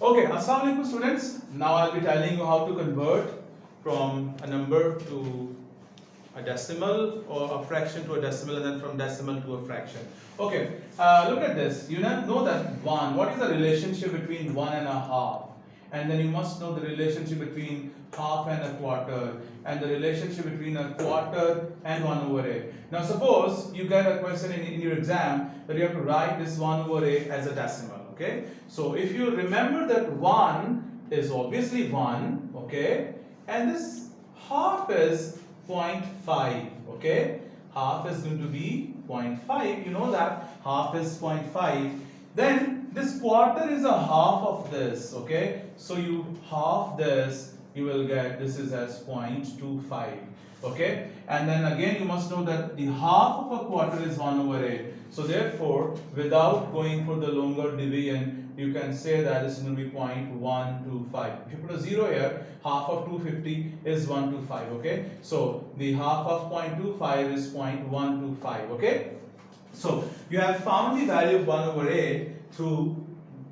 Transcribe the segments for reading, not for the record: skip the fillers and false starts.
Okay, Assalamu alaikum students. Now I'll be telling you how to convert from a number to a decimal or a fraction to a decimal and then from decimal to a fraction. Okay, look at this. You know that 1. What is the relationship between 1 and a half? And then you must know the relationship between half and a quarter and the relationship between a quarter and 1 over 8. Now suppose you get a question in your exam that you have to write this 1 over 8 as a decimal. Okay, so if you remember that 1 is obviously 1, okay, and this half is 0.5, okay, half is going to be 0.5, you know that half is 0.5, then this quarter is a half of this, okay, so you half this, you will get this is as 0.25, okay, and then again you must know that the half of a quarter is 1 over 8, so therefore without going for the longer division you can say that this is going to be 0.125. If you put a 0 here, half of 250 is 125, okay, so the half of 0.25 is 0.125, okay. So you have found the value of 1 over 8 through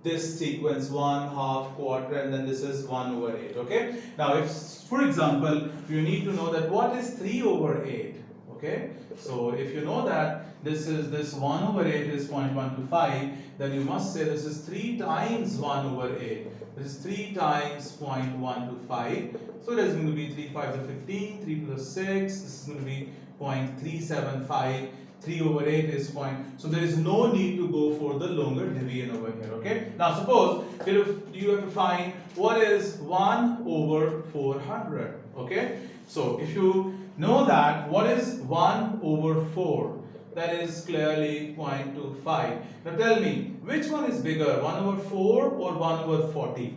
this sequence 1, half, quarter, and then this is 1 over 8, okay. Now if for example you need to know that what is 3 over 8, okay, so if you know that this 1 over 8 is 0.125, then you must say this is 3 times 1 over 8. This is 3 times 0.125. So it is going to be 3 5s are 15, 3 2 is 6. This is going to be 0.375. 3 over 8 is point. So there is no need to go for the longer division over here. Okay. Now suppose you have to find what is 1 over 400. Okay. So if you know that what is 1 over 4, that is clearly 0.25. Now tell me, which one is bigger, 1 over 4 or 1 over 40?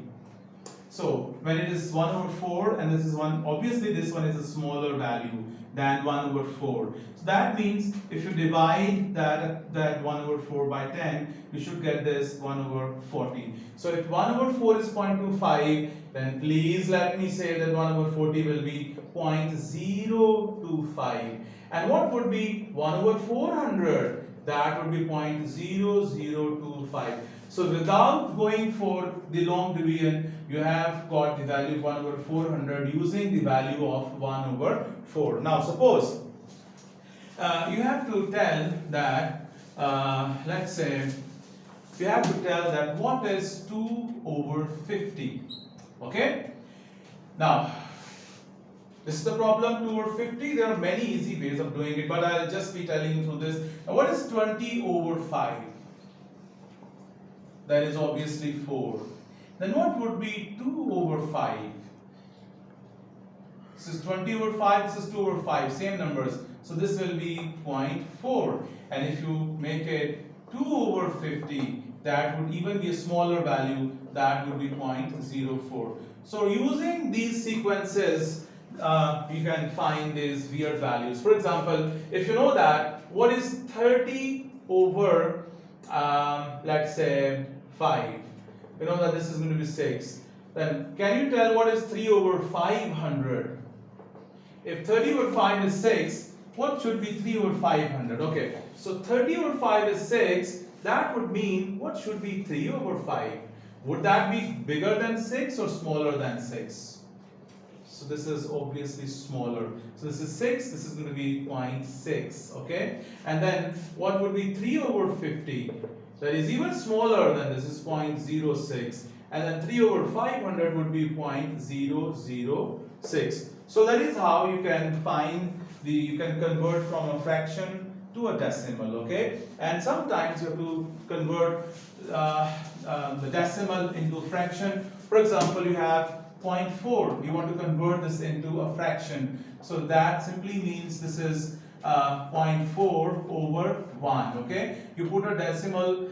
So when it is 1 over 4 and this is 1, obviously this one is a smaller value than 1 over 4. So that means if you divide that 1 over 4 by 10, you should get this 1 over 40. So if 1 over 4 is 0.25, then please let me say that 1 over 40 will be 0.025. And what would be 1 over 400? That would be 0.0025. So without going for the long division, you have got the value of 1 over 400 using the value of 1 over 4. Now suppose you have to tell that, let's say, you have to tell that what is 2 over 50. Okay? Now, this is the problem 2 over 50. There are many easy ways of doing it, but I'll just be telling you through this. Now, what is 20 over 5? That is obviously 4. Then what would be 2 over 5? This is 20 over 5, this is 2 over 5, same numbers. So this will be 0.4. And if you make it 2 over 50, that would even be a smaller value, that would be 0.04. So using these sequences, you can find these weird values. For example, if you know that what is 30 over, let's say 5, you know that this is going to be 6. Then can you tell what is 3 over 500? If 30 over 5 is 6, what should be 3 over 500? Okay, so 30 over 5 is 6. That would mean what should be 3 over 5? Would that be bigger than 6 or smaller than 6? So this is obviously smaller. So this is 6, this is going to be 0.6, okay? And then what would be 3 over 50? That is even smaller than this, is 0.06. And then 3 over 500 would be 0.006. So that is how you can find you can convert from a fraction to a decimal, okay? And sometimes you have to convert the decimal into a fraction. For example, you have 0.4. You want to convert this into a fraction. So that simply means this is 0.4 over 1, okay? You put a decimal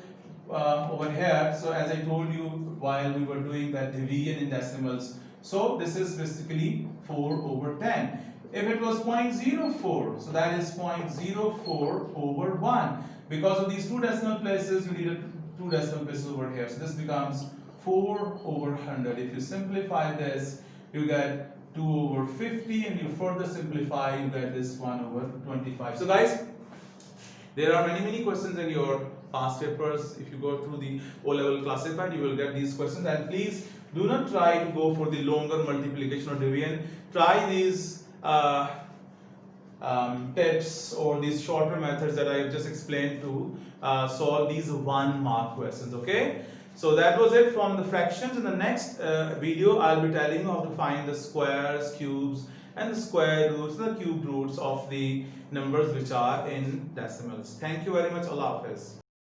over here. So as I told you while we were doing that division in decimals, so this is basically 4 over 10. If it was 0.04, so that is 0.04 over 1. Because of these two decimal places, you needed two decimal places over here. So this becomes 4 over 100. If you simplify this, you get 2 over 50, and you further simplify, you get this 1 over 25. So guys, there are many questions in your past papers, if you go through the O-level classified, you will get these questions. And please do not try to go for the longer multiplication or division. Try these tips or these shorter methods that I have just explained to solve these 1 mark questions. Okay, so that was it from the fractions. In the next video I'll be telling you how to find the squares, cubes and the square roots and the cube roots of the numbers which are in decimals. Thank you very much. Allah Hafiz.